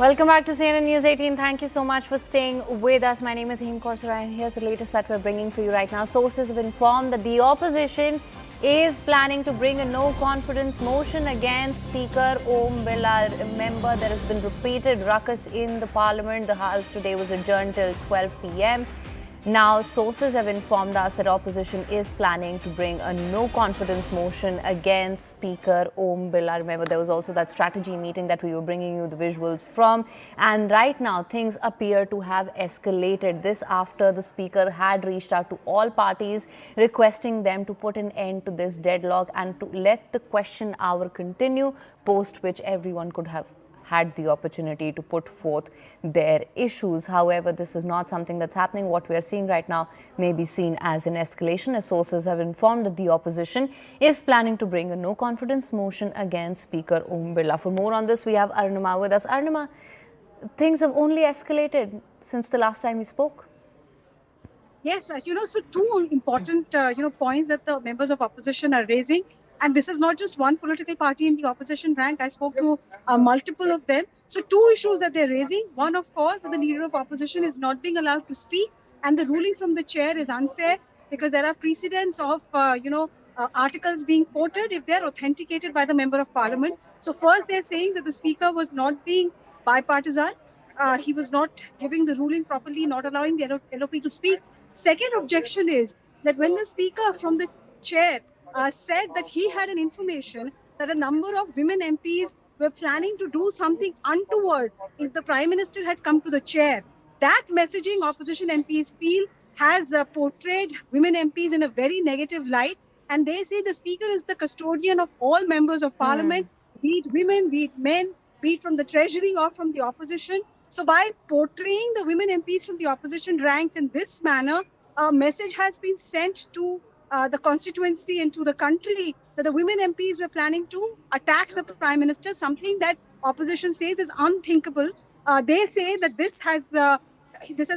Welcome back to CNN News 18. Thank you so much for staying with us. My name is Him Korsara and here's the latest that we're bringing for you right now. Sources have informed that the opposition is planning to bring a no-confidence motion against Speaker Om Birla. Remember, there has been repeated ruckus in the parliament. The House today was adjourned till 12 p.m. Now, sources have informed us that opposition is planning to bring a no-confidence motion against Speaker Om Birla. Remember, there was also that strategy meeting that we were bringing you the visuals from. And right now, things appear to have escalated. This after the Speaker had reached out to all parties, requesting them to put an end to this deadlock and to let the question hour continue, post which everyone could have had the opportunity to put forth their issues. However, this is not something that's happening. What we are seeing right now may be seen as an escalation, as sources have informed that the opposition is planning to bring a no-confidence motion against Speaker Om Birla. For more on this, we have Arunima with us. Arunima, things have only escalated since the last time we spoke. Yes, so two important, points that the members of opposition are raising. And this is not just one political party in the opposition rank. I spoke to multiple of them. So two issues that they're raising. One, of course, that the leader of opposition is not being allowed to speak. And the ruling from the chair is unfair because there are precedents of, articles being quoted if they're authenticated by the member of parliament. So first, they're saying that the speaker was not being bipartisan. He was not giving the ruling properly, not allowing the LOP to speak. Second objection is that when the speaker from the chair said that he had an information that a number of women MPs were planning to do something untoward if the Prime Minister had come to the chair. That messaging opposition MPs feel has portrayed women MPs in a very negative light. And they say the Speaker is the custodian of all members of Parliament, be it women, be it men, be it from the Treasury or from the opposition. So by portraying the women MPs from the opposition ranks in this manner, a message has been sent to the constituency and to the country that the women MPs were planning to attack the Prime Minister, something that opposition says is unthinkable. They say that this has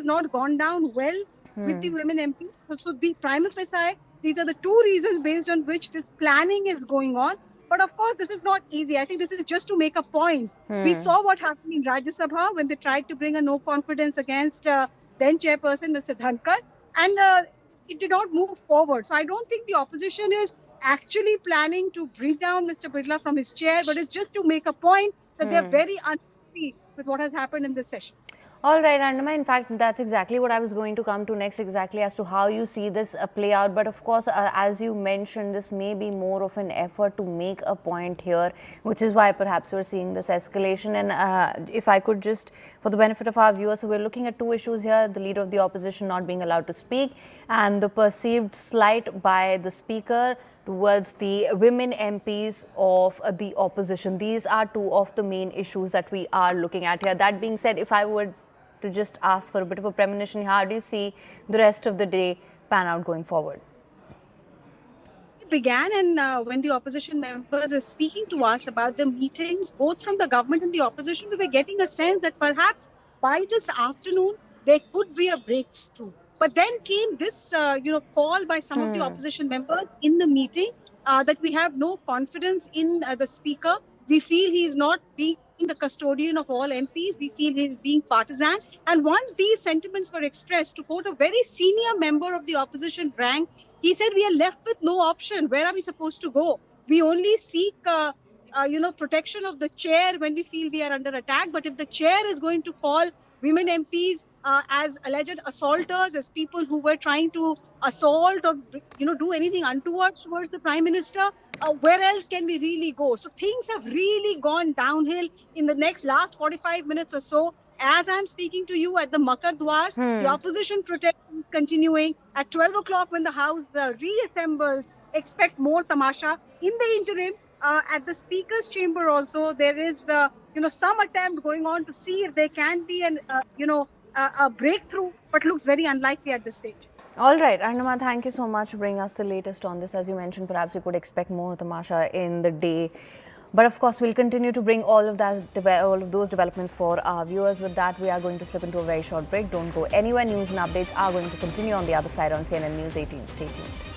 not gone down well with the women MPs. So the prima facie, these are the two reasons based on which this planning is going on. But of course, this is not easy. I think this is just to make a point. We saw what happened in Rajya Sabha when they tried to bring a no confidence against then chairperson Mr. Dhankar. And it did not move forward. So I don't think the opposition is actually planning to bring down Mr. Birla from his chair, but it's just to make a point that they're very unhappy with what has happened in this session. All right, Arunima, in fact, that's exactly what I was going to come to next, exactly as to how you see this play out. But of course, as you mentioned, this may be more of an effort to make a point here, which is why perhaps we're seeing this escalation. And if I could just, for the benefit of our viewers, so we're looking at two issues here, the leader of the opposition not being allowed to speak and the perceived slight by the speaker towards the women MPs of the opposition. These are two of the main issues that we are looking at here. That being said, if I would to just ask for a bit of a premonition, how do you see the rest of the day pan out going forward? It began and when the opposition members were speaking to us about the meetings, both from the government and the opposition, we were getting a sense that perhaps by this afternoon, there could be a breakthrough. But then came this, call by some of the opposition members in the meeting that we have no confidence in the speaker. We feel he is not being the custodian of all MPs. We feel he is being partisan. And once these sentiments were expressed, to quote a very senior member of the opposition rank, he said, we are left with no option. Where are we supposed to go? We only seek, protection of the chair when we feel we are under attack. But if the chair is going to call women MPs as alleged assaulters, as people who were trying to assault or do anything untoward towards the Prime Minister, where else can we really go? So things have really gone downhill in the last 45 minutes or so. As I'm speaking to you at the Makar Dwar, the opposition protest is continuing. At 12 o'clock when the House reassembles, expect more tamasha. In the interim, at the Speaker's chamber also, there is some attempt going on to see if there can be a breakthrough, but looks very unlikely at this stage. All right, Arunima, thank you so much for bringing us the latest on this. As you mentioned, perhaps we could expect more tamasha in the day. But of course, we'll continue to bring all of those developments for our viewers. With that, we are going to slip into a very short break. Don't go anywhere. News and updates are going to continue on the other side on CNN News 18. Stay tuned.